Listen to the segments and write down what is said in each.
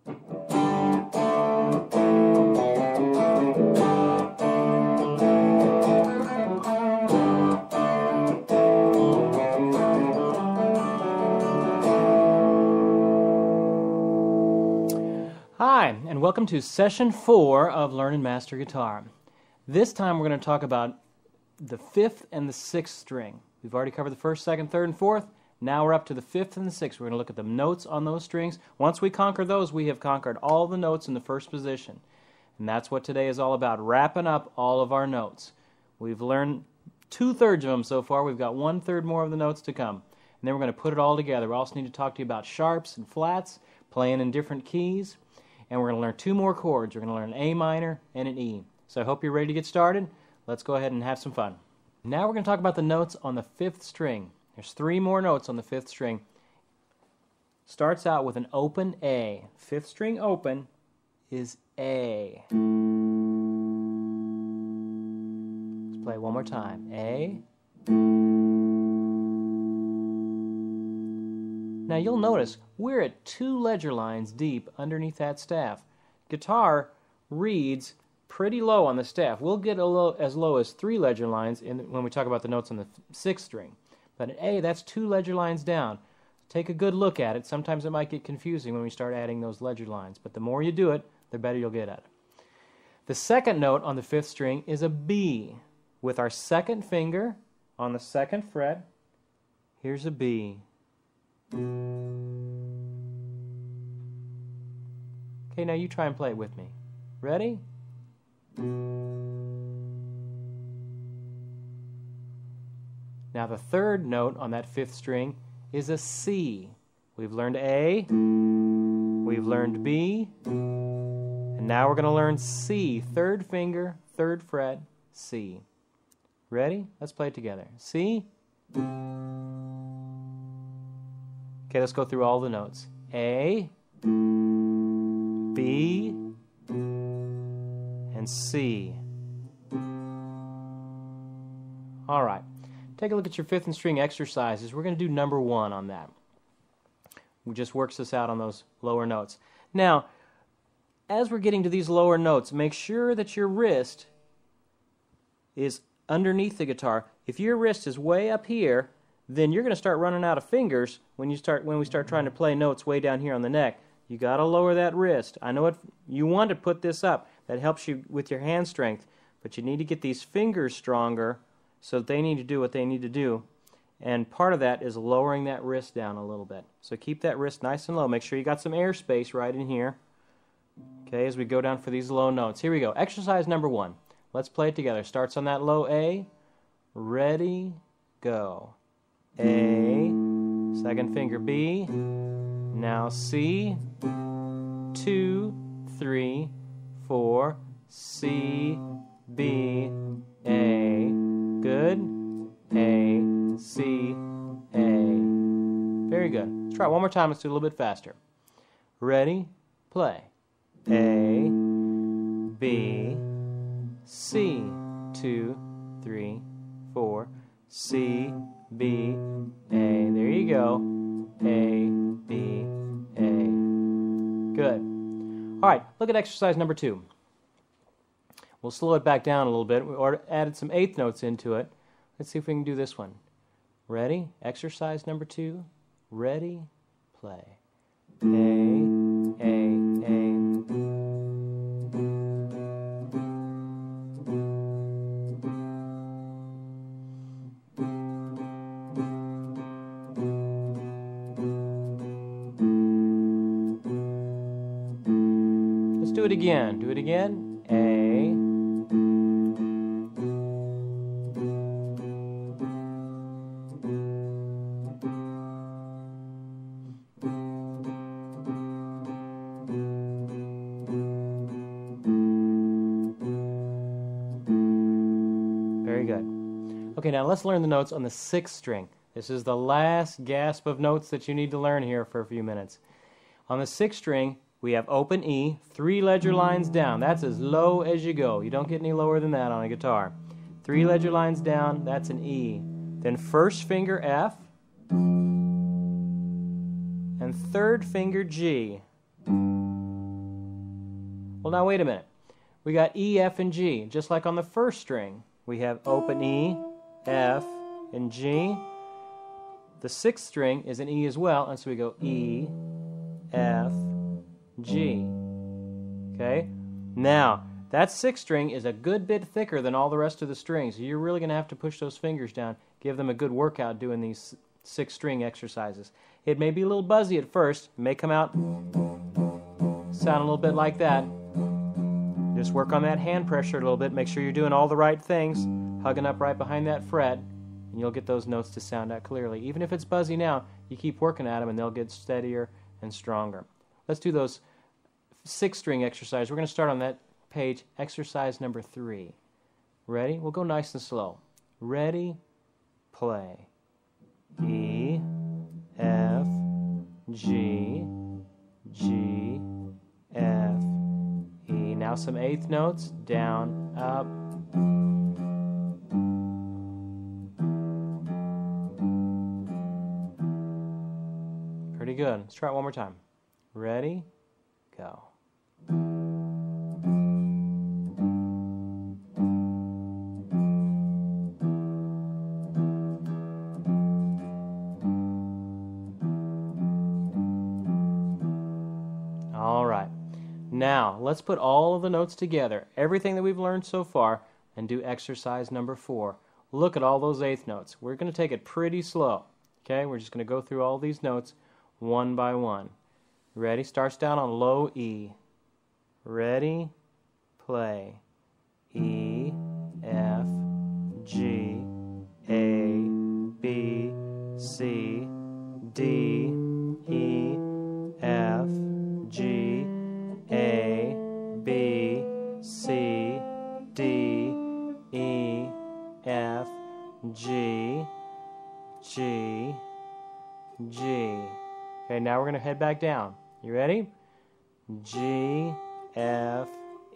Hi, and welcome to Session 4 of Learn and Master Guitar. This time we're going to talk about the 5th and the 6th string. We've already covered the 1st, 2nd, 3rd, and 4th. Now we're up to the 5th and the 6th. We're going to look at the notes on those strings. Once we conquer those, we have conquered all the notes in the first position. And that's what today is all about, wrapping up all of our notes. We've learned 2/3 of them so far. We've got 1/3 more of the notes to come. And then we're going to put it all together. We also need to talk to you about sharps and flats, playing in different keys. And we're going to learn 2 more chords. We're going to learn an A minor and an E. So I hope you're ready to get started. Let's go ahead and have some fun. Now we're going to talk about the notes on the 5th string. There's 3 more notes on the 5th string. Starts out with an open A. 5th string open is A. Let's play it one more time. A. Now you'll notice we're at 2 ledger lines deep underneath that staff. Guitar reads pretty low on the staff. We'll get as low as 3 ledger lines when we talk about the notes on the 6th string. But at A, that's 2 ledger lines down. Take a good look at it. Sometimes it might get confusing when we start adding those ledger lines, but the more you do it, the better you'll get at it. The 2nd note on the 5th string is a B. With our 2nd finger on the 2nd fret, here's a B. Okay, now you try and play it with me. Ready? Now the 3rd note on that 5th string is a C. We've learned A, we've learned B, and now we're going to learn C. 3rd finger, 3rd fret, C. Ready? Let's play it together. C. Okay, let's go through all the notes. A, B, and C. All right. Take a look at your 5th and string exercises. We're going to do number 1 on that. We just works this out on those lower notes. Now, as we're getting to these lower notes, make sure that your wrist is underneath the guitar. If your wrist is way up here, then you're going to start running out of fingers when we start trying to play notes way down here on the neck. You got to lower that wrist. I know you want to put this up. That helps you with your hand strength, but you need to get these fingers stronger so that they need to do what they need to do. And part of that is lowering that wrist down a little bit. So keep that wrist nice and low. Make sure you got some air space right in here. Okay, as we go down for these low notes. Here we go. Exercise number 1. Let's play it together. Starts on that low A. Ready, go. A, 2nd finger B, now C, 2, 3, 4, C, B, A, good, A, C, A, very good. Let's try it one more time. Let's do it a little bit faster. Ready, play. A, B, C, 2, 3, 4, C, B, A. There you go. A, B, A. Good. All right, look at exercise number 2. We'll slow it back down a little bit. We added some 8th notes into it. Let's see if we can do this one. Ready? Exercise number 2. Ready? Play. A, A. Do it again. Do it again. A. Very good. Okay, now let's learn the notes on the 6th string. This is the last gasp of notes that you need to learn here for a few minutes. On the 6th string, we have open E, 3 ledger lines down. That's as low as you go. You don't get any lower than that on a guitar. 3 ledger lines down, that's an E. Then 1st finger F, and 3rd finger G. Well, now wait a minute. We got E, F, and G. Just like on the first string, we have open E, F, and G. The sixth string is an E as well, and so we go E, F, G. Okay? Now, that sixth string is a good bit thicker than all the rest of the strings. So you're really going to have to push those fingers down, give them a good workout doing these six string exercises. It may be a little buzzy at first. It may come out, sound a little bit like that. Just work on that hand pressure a little bit. Make sure you're doing all the right things, hugging up right behind that fret, and you'll get those notes to sound out clearly. Even if it's buzzy now, you keep working at them and they'll get steadier and stronger. Let's do those six string exercises. We're going to start on that page, exercise number 3. Ready? We'll go nice and slow. Ready? Play. E, F, G, G, F, E. Now some eighth notes. Down, up. Pretty good. Let's try it one more time. Ready? Go. All right. Now, let's put all of the notes together, everything that we've learned so far, and do exercise number 4. Look at all those eighth notes. We're going to take it pretty slow. Okay? We're just going to go through all these notes one by one. Ready? Starts down on low E. Ready? Play. E, F, G, A, B, C, D, E, F, G, A, B, C, D, E, F, G, G, G. Okay, now we're going to head back down. You ready? G, F,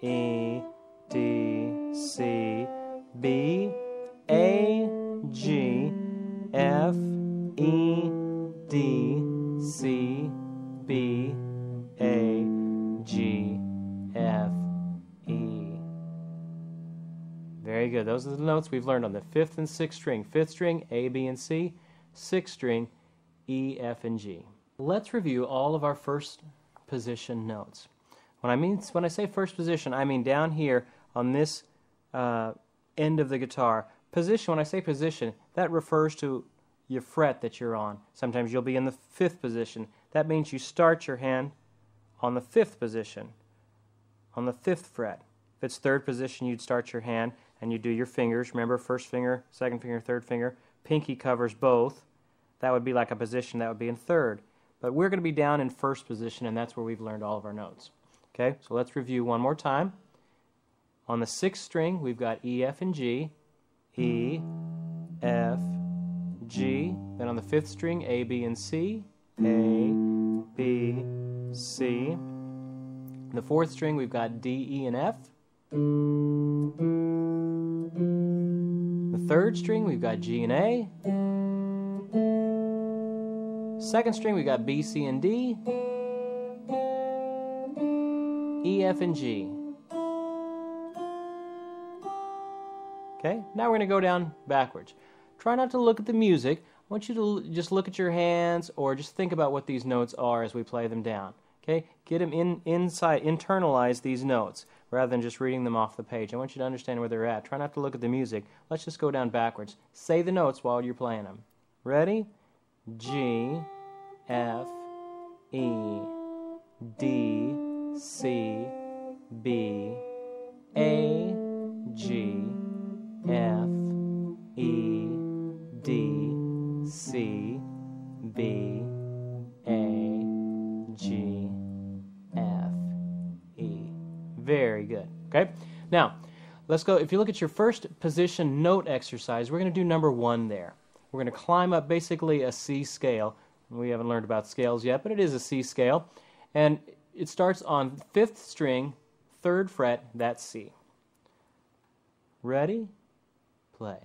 E, D, C, B, A, G, F, E, D, C, B, A, G, F, E. Very good. Those are the notes we've learned on the 5th and 6th string. 5th string, A, B, and C. 6th string, E, F, and G. Let's review all of our first position notes. When I say first position, I mean down here on this end of the guitar. Position, when I say position, that refers to your fret that you're on. Sometimes you'll be in the 5th position. That means you start your hand on the 5th position, on the 5th fret. If it's 3rd position, you'd start your hand and you do your fingers. Remember, 1st finger, 2nd finger, 3rd finger. Pinky covers both. That would be like a position that would be in 3rd. But we're going to be down in 1st position, and that's where we've learned all of our notes. Okay, so let's review one more time. On the 6th string, we've got E, F, and G. E, F, G. Then on the 5th string, A, B, and C. A, B, C. The 4th string, we've got D, E, and F. The 3rd string, we've got G and A. 2nd string, we've got B, C, and D. E, F, and G. Okay, now we're going to go down backwards. Try not to look at the music. I want you to just look at your hands or just think about what these notes are as we play them down. Okay, get them inside, internalize these notes rather than just reading them off the page. I want you to understand where they're at. Try not to look at the music. Let's just go down backwards. Say the notes while you're playing them. Ready? G, F, E, D, C, B, A, G, F, E, D, C, B, A, G, F, E. Very good. Okay? Now, let's go. If you look at your first position note exercise, we're going to do number 1 there. We're going to climb up basically a C scale. We haven't learned about scales yet, but it is a C scale. And it starts on 5th string, 3rd fret, that's C. Ready? Play.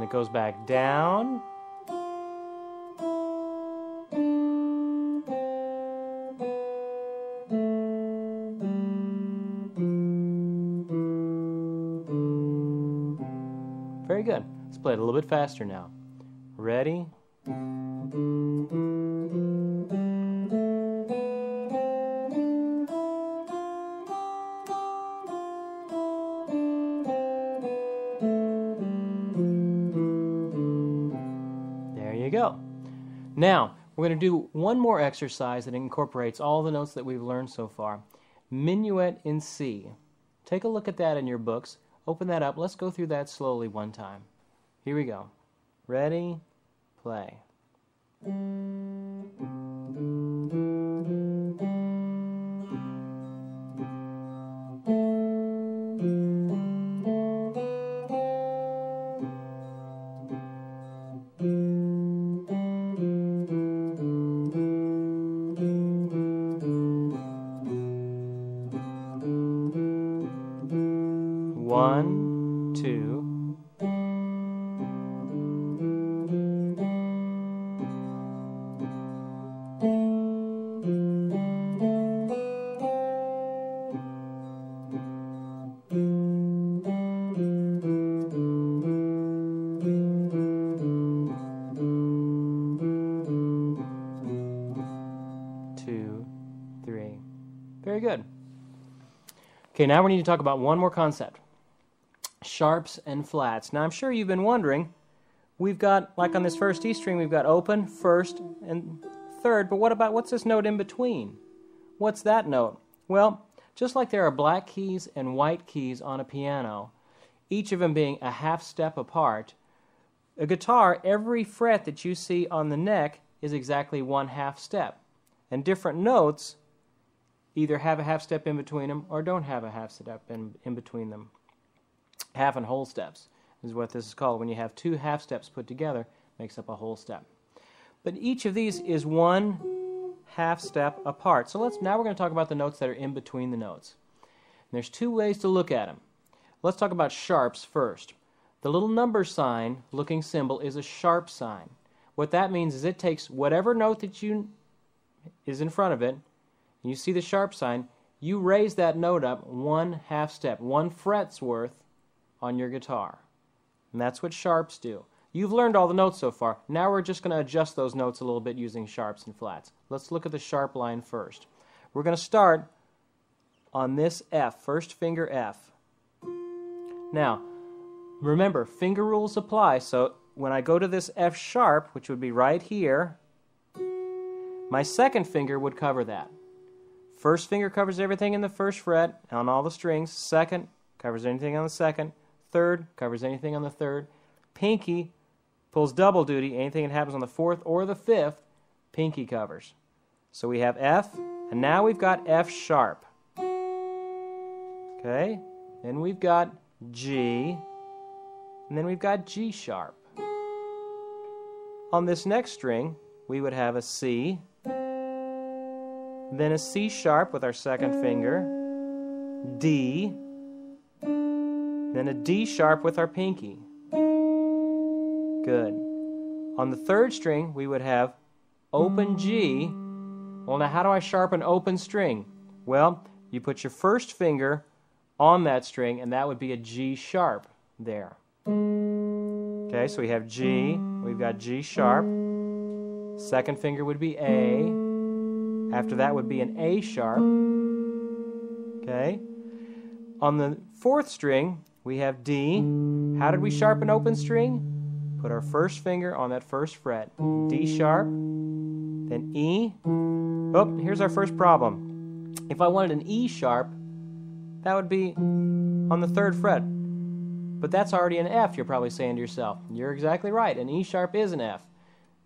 and it goes back down. Very good. Let's play it a little bit faster now. Ready? There you go. Now, we're going to do one more exercise that incorporates all the notes that we've learned so far. Minuet in C. Take a look at that in your books. Open that up. Let's go through that slowly one time. Here we go. Ready? Play. One, two. Two, three. Very good. Okay, now we need to talk about one more concept. Sharps and flats. Now I'm sure you've been wondering, we've got, like on this first E string, we've got open, first, and third, but what's this note in between? What's that note? Well, just like there are black keys and white keys on a piano, each of them being a half step apart, a guitar, every fret that you see on the neck is exactly one half step. And different notes either have a half step in between them or don't have a half step in between them. Half and whole steps is what this is called. When you have two half steps put together, makes up a whole step. But each of these is one half step apart. So now we're going to talk about the notes that are in between the notes. And there's two ways to look at them. Let's talk about sharps first. The little number sign looking symbol is a sharp sign. What that means is it takes whatever note that is in front of it, and you see the sharp sign, you raise that note up one half step, one fret's worth on your guitar. And that's what sharps do. You've learned all the notes so far. Now we're just going to adjust those notes a little bit using sharps and flats. Let's look at the sharp line first. We're going to start on this F, first finger F. Now, remember, finger rules apply, so when I go to this F sharp, which would be right here, my second finger would cover that. First finger covers everything in the first fret on all the strings. Second covers anything on the second. Third covers anything on the third. Pinky pulls double duty. Anything that happens on the fourth or the fifth, pinky covers. So we have F, and now we've got F sharp. Okay, then we've got G, and then we've got G sharp. On this next string, we would have a C, then a C sharp with our second finger, D, then a D sharp with our pinky. Good. On the third string, we would have open G. Well, now how do I sharpen open string? Well, you put your first finger on that string, and that would be a G sharp there. Okay, so we have G, we've got G sharp. Second finger would be A. After that would be an A sharp. Okay. On the fourth string, we have D. How did we sharpen open string? Put our first finger on that first fret. D sharp, then E. Oh, here's our first problem. If I wanted an E sharp, that would be on the third fret. But that's already an F, you're probably saying to yourself. You're exactly right. An E sharp is an F.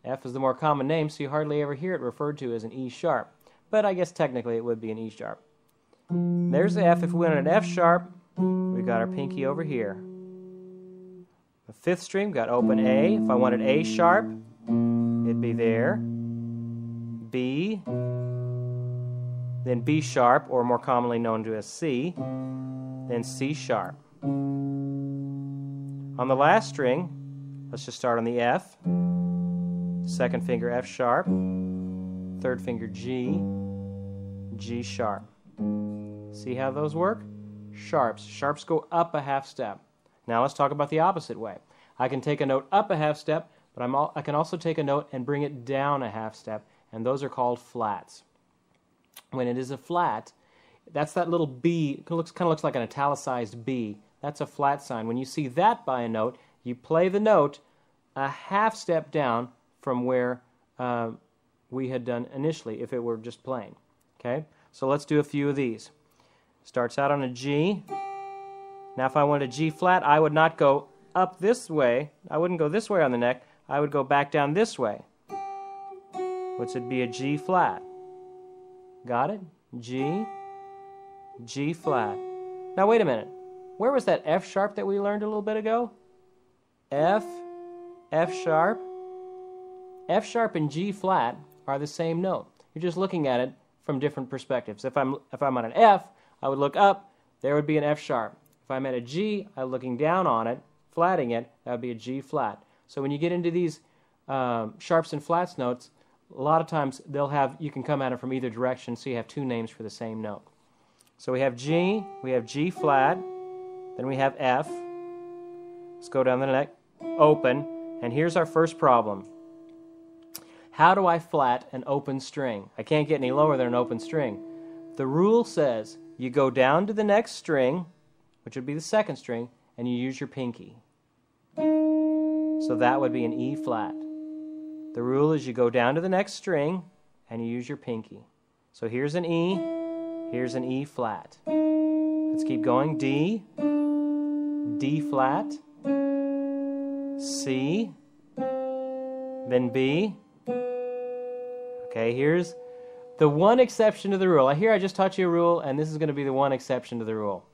F is the more common name, so you hardly ever hear it referred to as an E sharp. But I guess technically it would be an E sharp. There's the F. If we wanted an F sharp, we've got our pinky over here. The fifth string, we've got open A. If I wanted A sharp, it'd be there. B, then B sharp, or more commonly known to as C, then C sharp. On the last string, Let's just start on the F, second finger F sharp, third finger G, G sharp. See how those work? Sharps. Sharps go up a half step. Now let's talk about the opposite way. I can take a note up a half step, but I can also take a note and bring it down a half step, and those are called flats. When it is a flat, that's that little B, kind of looks like an italicized B. That's a flat sign. When you see that by a note, you play the note a half step down from where we had done initially if it were just plain. Okay? So let's do a few of these. Starts out on a G. Now if I wanted a G flat, I would not go up this way. I wouldn't go this way on the neck. I would go back down this way, which would be a G flat. Got it? G, G flat. Now wait a minute. Where was that F sharp that we learned a little bit ago? F, F sharp. F sharp and G flat are the same note. You're just looking at it from different perspectives. If I'm on an F, I would look up, there would be an F sharp. If I'm at a G, I'm looking down on it, flatting it, that would be a G flat. So when you get into these sharps and flats notes, a lot of times you can come at it from either direction, so you have two names for the same note. So we have G flat, then we have F. Let's go down the neck, open, and here's our first problem. How do I flat an open string? I can't get any lower than an open string. The rule says you go down to the next string, which would be the second string, and you use your pinky. So that would be an E flat. The rule is you go down to the next string and you use your pinky. So here's an E, here's an E flat. Let's keep going. D, D flat, C, then B. Okay, here's the one exception to the rule. Here I just taught you a rule, and this is going to be the one exception to the rule.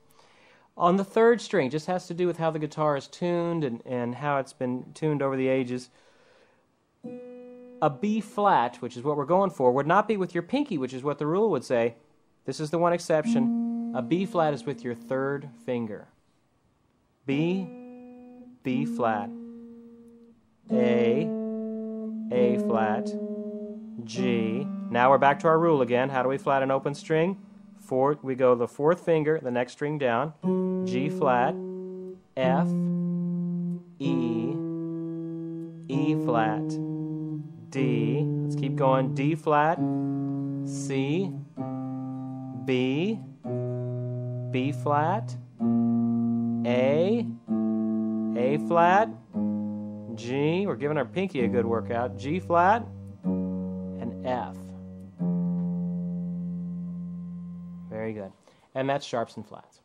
On the third string, just has to do with how the guitar is tuned and how it's been tuned over the ages. A B flat, which is what we're going for, would not be with your pinky, which is what the rule would say. This is the one exception. A B flat is with your third finger. B, B flat. A flat. G. Now we're back to our rule again. How do we flat an open string? We go the fourth finger, the next string down. G flat, F, E, E flat, D. Let's keep going. D flat, C, B, B flat, A flat, G. We're giving our pinky a good workout. G flat, and F. Very good. And that's sharps and flats.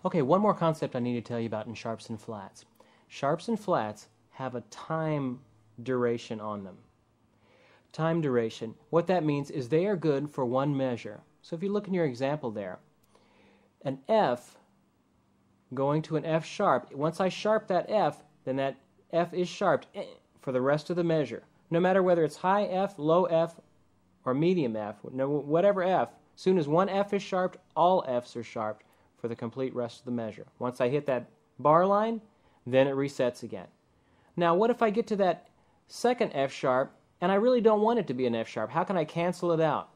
Okay, one more concept I need to tell you about in sharps and flats. Sharps and flats have a time duration on them. Time duration. What that means is they are good for one measure. So if you look in your example there, an F going to an F sharp, once I sharp that F, then that F is sharped for the rest of the measure. No matter whether it's high F, low F, or medium F, whatever F, as soon as one F is sharped, all Fs are sharped for the complete rest of the measure. Once I hit that bar line, then it resets again. Now, what if I get to that second F sharp, and I really don't want it to be an F sharp? How can I cancel it out?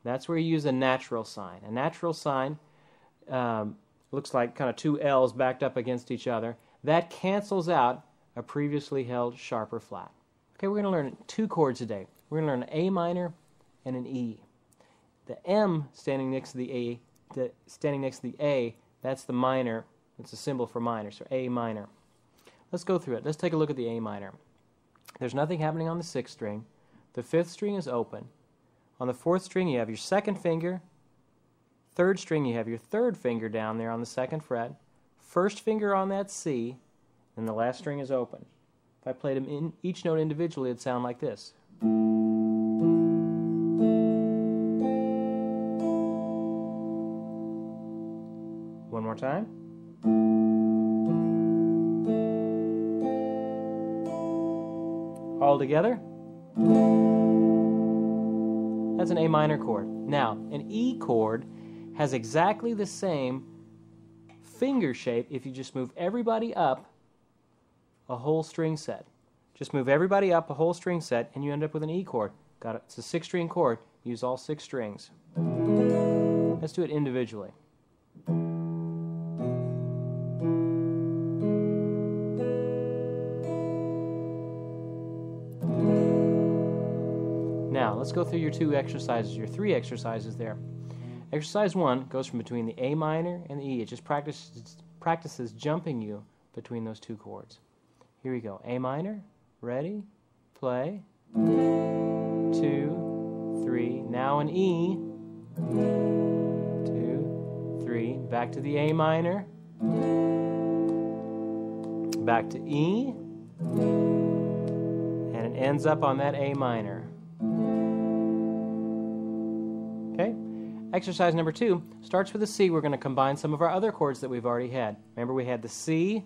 That's where you use a natural sign. A natural sign looks like kind of two L's backed up against each other. That cancels out a previously held sharp or flat. Okay, we're going to learn two chords today. We're going to learn an A minor and an E. The M standing next to the A, that's the minor. It's a symbol for minor, so A minor. Let's go through it. Let's take a look at the A minor. There's nothing happening on the sixth string. The fifth string is open. On the fourth string, you have your second finger. Third string, you have your third finger down there on the second fret. First finger on that C, and the last string is open. If I played them in each note individually, it'd sound like this. One more time. All together. That's an A minor chord. Now, an E chord has exactly the same finger shape if you just move everybody up a whole string set. Just move everybody up a whole string set and you end up with an E chord. Got it? It's a 6-string chord. Use all 6 strings. Let's do it individually. Now, let's go through your 2 exercises, your 3 exercises there. Exercise 1 goes from between the A minor and the E. It just practices jumping you between those 2 chords. Here we go. A minor, ready, play. 2, 3. Now an E. 2, 3. Back to the A minor. Back to E. And it ends up on that A minor. Okay? Exercise number 2 starts with a C. We're going to combine some of our other chords that we've already had. Remember, we had the C,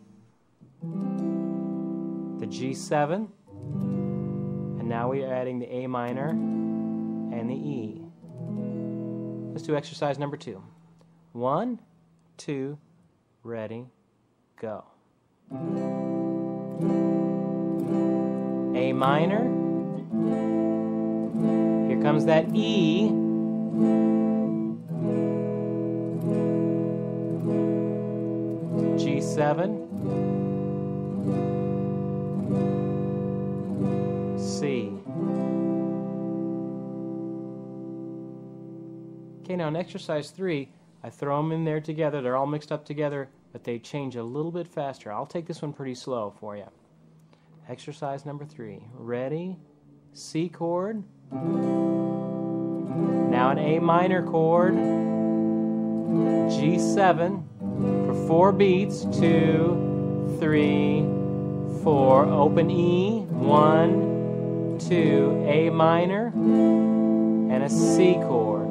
the G7, and now we are adding the A minor and the E. Let's do exercise number 2. 1, 2, ready, go. A minor. Here comes that E. G7, C. Okay, now in exercise 3, I throw them in there together. They're all mixed up together, but they change a little bit faster. I'll take this one pretty slow for you. Exercise number 3. Ready, C chord. Now an A minor chord. G7 for 4 beats. 2, 3, 4. Open E. 1, 2. A minor and a C chord.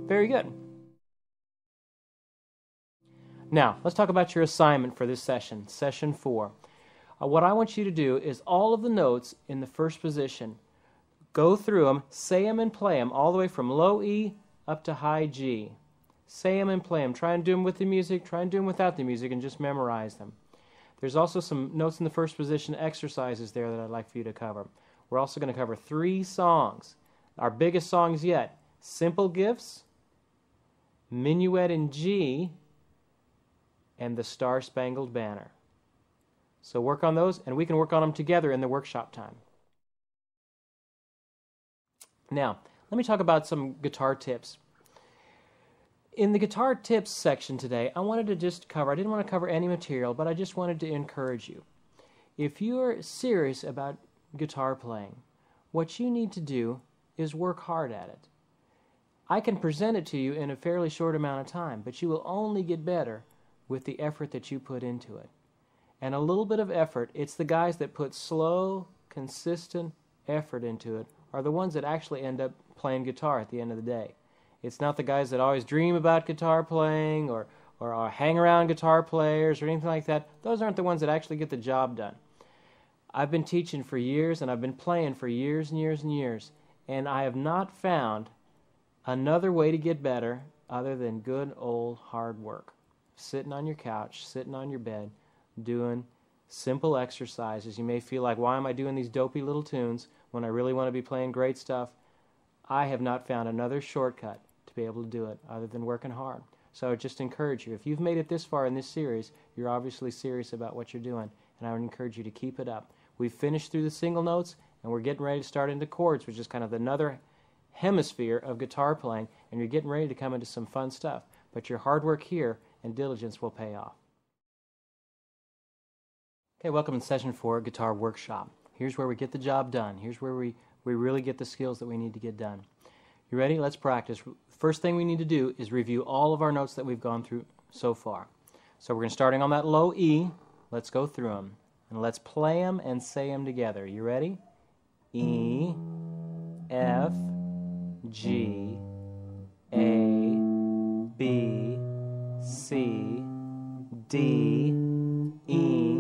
Very good. Now, let's talk about your assignment for this session, session 4. What I want you to do is all of the notes in the first position, go through them, say them and play them, all the way from low E up to high G. Say them and play them. Try and do them with the music, try and do them without the music, and just memorize them. There's also some notes in the first position exercises there that I'd like for you to cover. We're also going to cover 3 songs. Our biggest songs yet: Simple Gifts, Minuet in G, and the Star-Spangled Banner. So work on those, and we can work on them together in the workshop time. Now, let me talk about some guitar tips. In the guitar tips section today, I wanted to just cover, I didn't want to cover any material, but I just wanted to encourage you. If you're serious about guitar playing, what you need to do is work hard at it. I can present it to you in a fairly short amount of time, but you will only get better with the effort that you put into it. And a little bit of effort, it's the guys that put slow, consistent effort into it are the ones that actually end up playing guitar at the end of the day. It's not the guys that always dream about guitar playing or hang around guitar players or anything like that. Those aren't the ones that actually get the job done. I've been teaching for years and I've been playing for years and years and years, and I have not found another way to get better other than good old hard work. Sitting on your couch, sitting on your bed, doing simple exercises. You may feel like, why am I doing these dopey little tunes when I really want to be playing great stuff? I have not found another shortcut to be able to do it other than working hard. So I would just encourage you, if you've made it this far in this series, you're obviously serious about what you're doing, and I would encourage you to keep it up. We've finished through the single notes, and we're getting ready to start into chords, which is kind of another hemisphere of guitar playing, and you're getting ready to come into some fun stuff. But your hard work here and diligence will pay off. Okay, welcome to Session 4 Guitar Workshop. Here's where we get the job done. Here's where we really get the skills that we need to get done. You ready? Let's practice. First thing we need to do is review all of our notes that we've gone through so far. So we're going to starting on that low E. Let's go through them. And let's play them and say them together. You ready? E, F, G, A, B, C, D, E,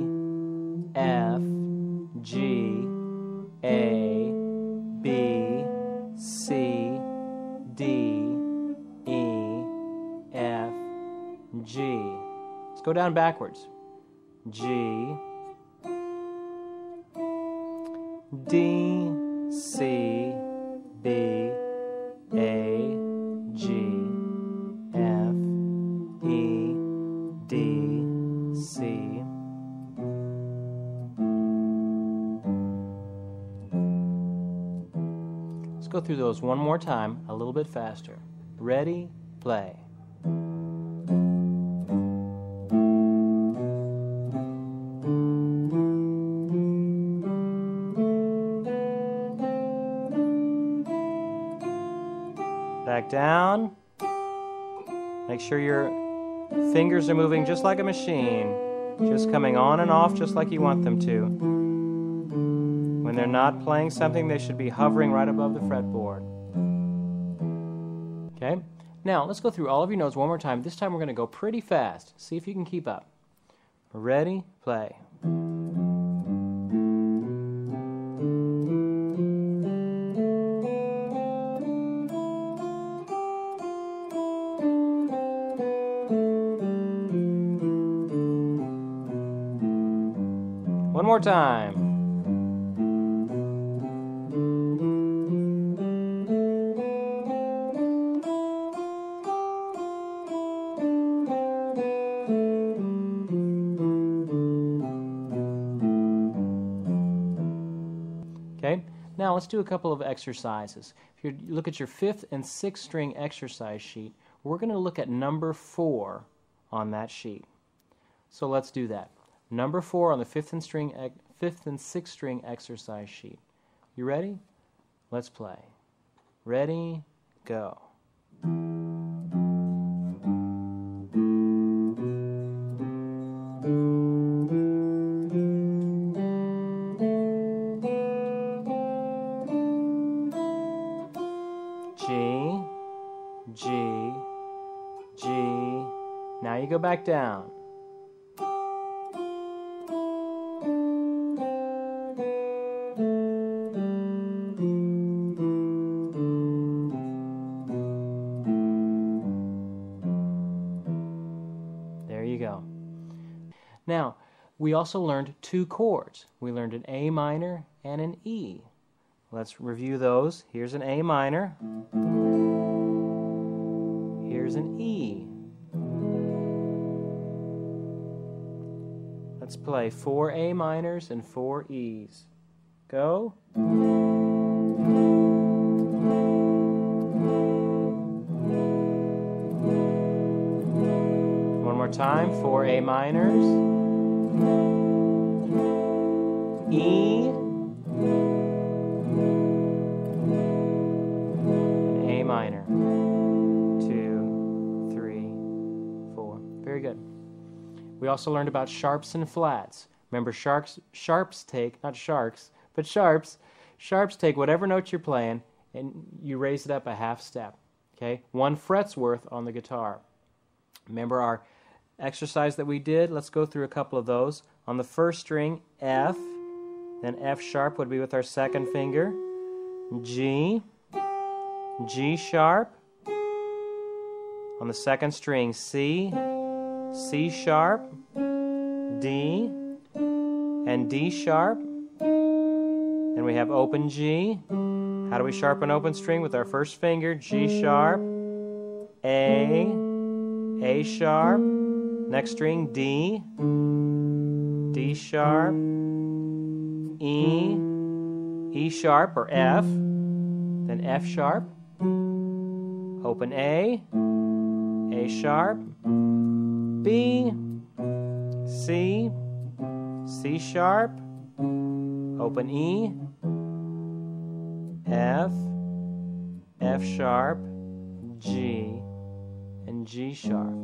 F, G, A, B, C, D, E, F, G. Let's Go down backwards. G, D, C, B, A, G, F, E, D, C. Let's go through those one more time, a little bit faster. Ready, play. Back down. Make sure your fingers are moving just like a machine, just coming on and off just like you want them to. When they're not playing something, they should be hovering right above the fretboard. Okay? Now, let's go through all of your notes one more time. This time we're going to go pretty fast. See if you can keep up. Ready? Play. One more time. Okay, now let's do a couple of exercises. If you look at your 5th and 6th string exercise sheet, we're going to look at number 4 on that sheet. So let's do that. Number 4 on the 5th and 6th string exercise sheet. You ready? Let's play. Ready, go. G, G, G. Now you go back down. There you go. Now, we also learned 2 chords. We learned an A minor and an E. Let's review those. Here's an A minor. Here's an E. Let's play 4 A minors and 4 E's. Go. One more time. 4 A minors. E. A minor. 2, 3, 4. Very good. We also learned about sharps and flats. Remember, sharps take whatever note you're playing and you raise it up a half step. Okay? 1 fret's worth on the guitar. Remember our exercise that we did? Let's go through a couple of those. On the 1st string, F, then F sharp would be with our 2nd finger. G, G sharp. On the 2nd string, C, C sharp, D, and D sharp. Then we have open G. How do we sharpen open string? With our 1st finger, G sharp, A sharp. Next string, D, D sharp, E sharp or F, then F sharp, open A sharp, B, C, C sharp, open E, F sharp, G, and G sharp.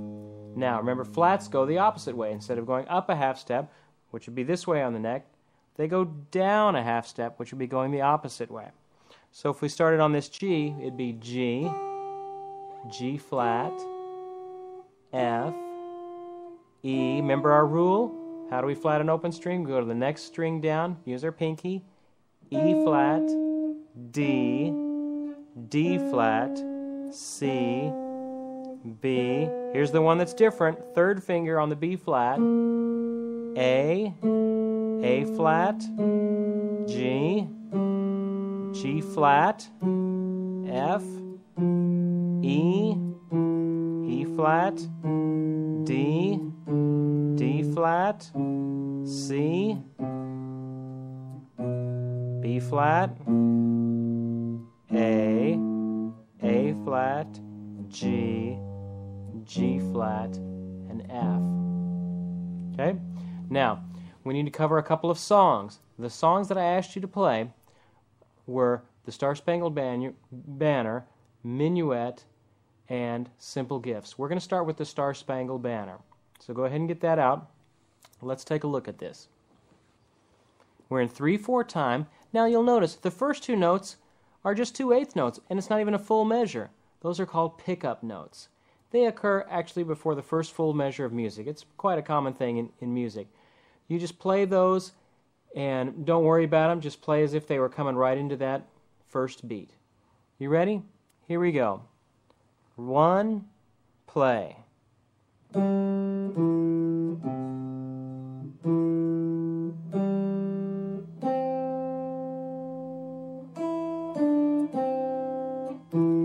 Now remember, flats go the opposite way. Instead of going up a half step, which would be this way on the neck, they go down a half step, which would be going the opposite way. So if we started on this G, it'd be G, G flat, F, E. Remember our rule? How do we flat an open string? We go to the next string down, use our pinky, E flat, D, D flat, C, B. Here's the one that's different. Third finger on the B flat. A flat, G, G flat, F, E, E flat, D, D flat, C, B flat, A flat, G, G flat, and F. Okay? Now, we need to cover a couple of songs. The songs that I asked you to play were the Star-Spangled Banner, Minuet, and Simple Gifts. We're going to start with the Star-Spangled Banner. So go ahead and get that out. Let's take a look at this. We're in 3/4 time. Now you'll notice the first two notes are just 2/8 notes, and it's not even a full measure. Those are called pickup notes. They occur actually before the first full measure of music. It's quite a common thing in music. You just play those and don't worry about them. Just play as if they were coming right into that first beat. You ready? Here we go. 1, play.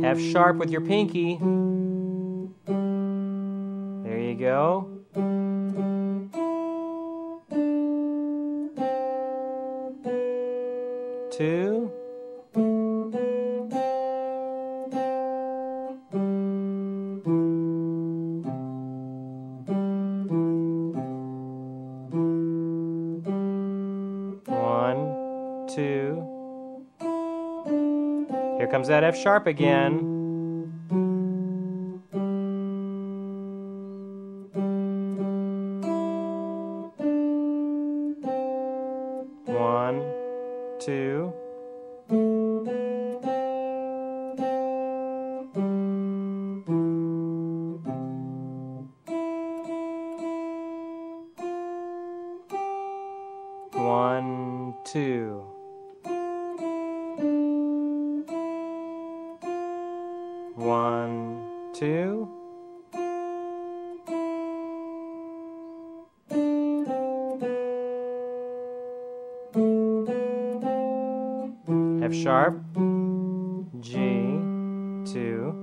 F sharp with your pinky. There you go. Two. One, two. Here comes that F sharp again. One, two. One, two. One, two. F sharp, G, 2.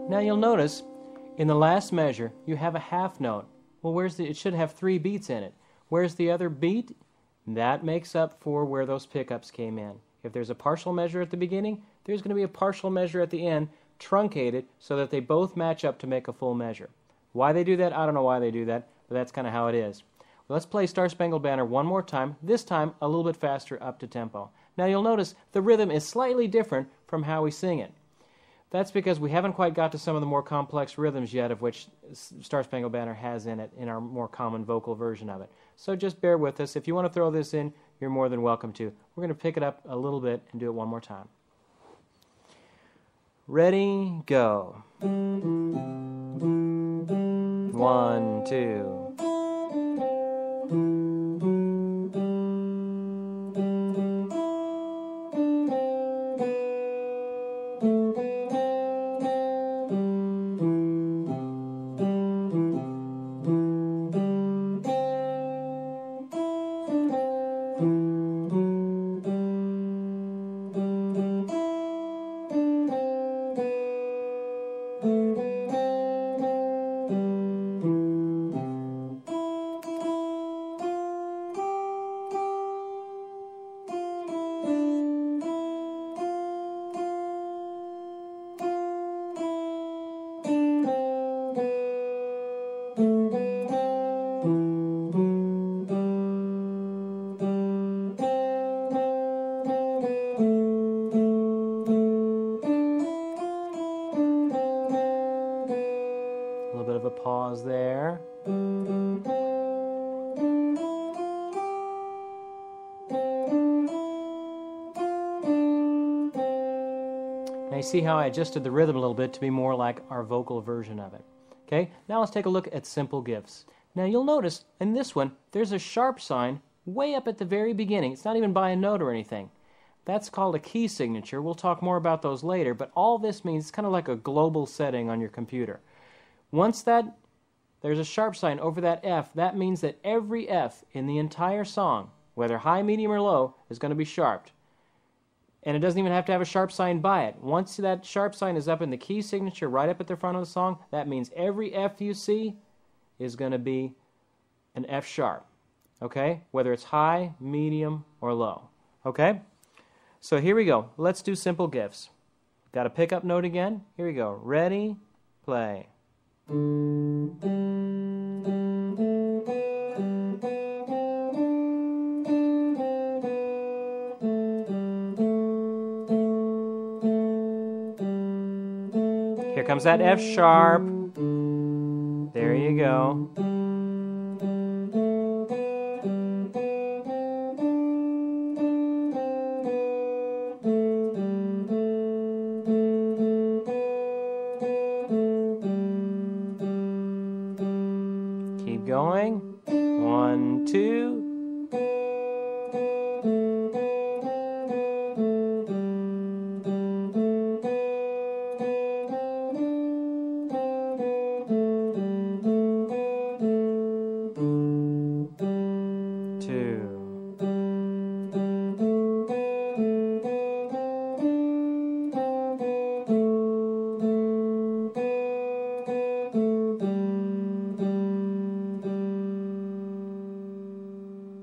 Now you'll notice in the last measure you have a half note. Well, it should have 3 beats in it. Where's the other beat? That makes up for where those pickups came in. If there's a partial measure at the beginning, there's going to be a partial measure at the end, truncated so that they both match up to make a full measure. Why they do that, I don't know why they do that, but that's kind of how it is. Well, let's play Star-Spangled Banner one more time, this time a little bit faster up to tempo. Now you'll notice the rhythm is slightly different from how we sing it. That's because we haven't quite got to some of the more complex rhythms yet of which Star-Spangled Banner has in it, in our more common vocal version of it. So just bear with us. If you want to throw this in, you're more than welcome to. We're going to pick it up a little bit and do it one more time. Ready, go. 1, 2. Now you see how I adjusted the rhythm a little bit to be more like our vocal version of it. Okay, now let's take a look at simple gifts. Now you'll notice in this one there's a sharp sign way up at the very beginning. It's not even by a note or anything. That's called a key signature. We'll talk more about those later, but all this means it's kind of like a global setting on your computer. Once there's a sharp sign over that F, that means that every F in the entire song, whether high, medium, or low, is going to be sharped. And it doesn't even have to have a sharp sign by it. Once that sharp sign is up in the key signature right up at the front of the song, that means every F you see is going to be an F sharp. Okay? Whether it's high, medium, or low. Okay? So here we go. Let's do simple gifts. Got a pickup note again? Here we go. Ready, play. Here comes that F sharp. There you go. Keep going. 1, 2.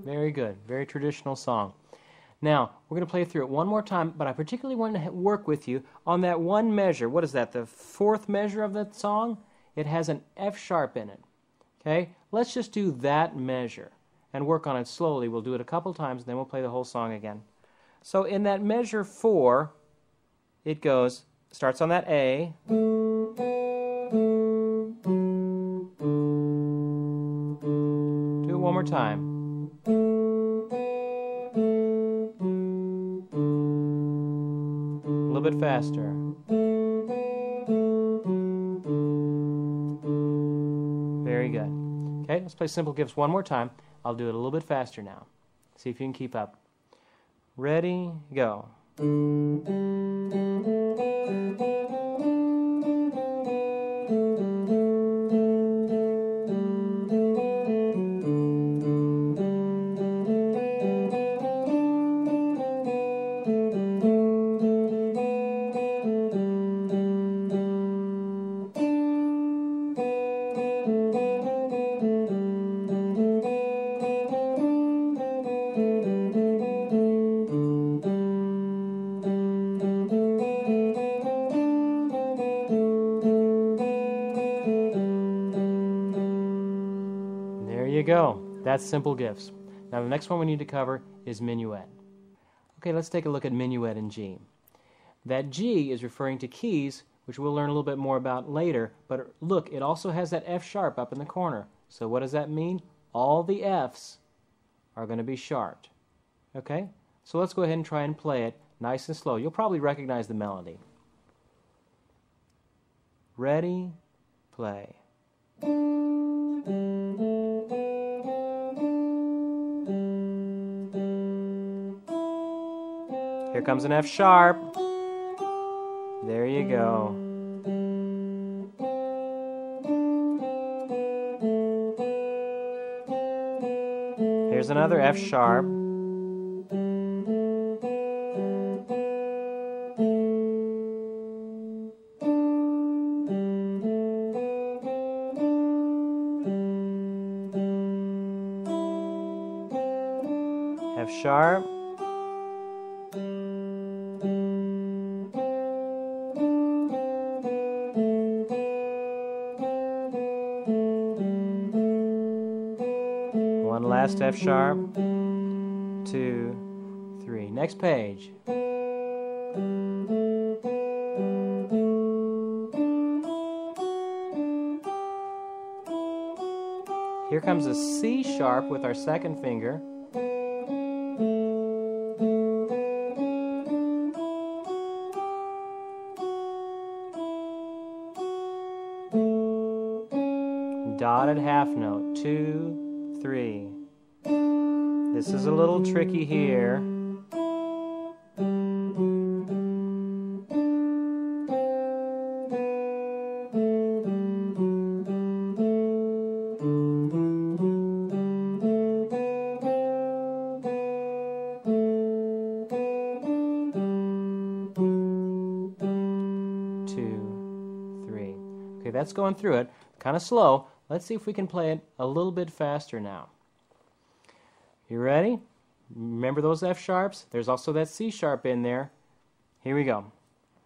Very good. Very traditional song. Now, we're going to play through it one more time, but I particularly want to work with you on that one measure. What is that, the fourth measure of that song? It has an F sharp in it. Okay? Let's just do that measure and work on it slowly. We'll do it a couple times, and then we'll play the whole song again. So in that measure 4, it goes, starts on that A. Do it one more time. A little bit faster. Very good. Okay, let's play simple gifts one more time. I'll do it a little bit faster now. See if you can keep up. Ready, go. There you go. That's simple gifts. Now the next one we need to cover is Minuet. Okay, let's take a look at Minuet in G. That G is referring to keys, which we'll learn a little bit more about later, but look, it also has that F sharp up in the corner. So what does that mean? All the Fs are going to be sharped. Okay? So let's go ahead and try and play it nice and slow. You'll probably recognize the melody. Ready, play. Here comes an F sharp. There you go. Here's another F sharp. F sharp. One last F sharp. 2, 3. Next page. Here comes a C sharp with our second finger. Dotted half note, 2, 3. This is a little tricky here. Okay, that's going through it. Kind of slow. Let's see if we can play it a little bit faster now. You ready? Remember those F sharps? There's also that C sharp in there. Here we go.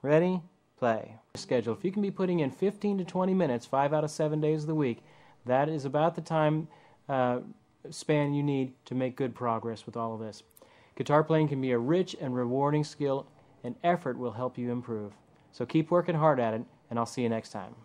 Ready? Play. Schedule. If you can be putting in 15 to 20 minutes, 5 out of 7 days of the week, that is about the time span you need to make good progress with all of this. Guitar playing can be a rich and rewarding skill, and effort will help you improve. So keep working hard at it, and I'll see you next time.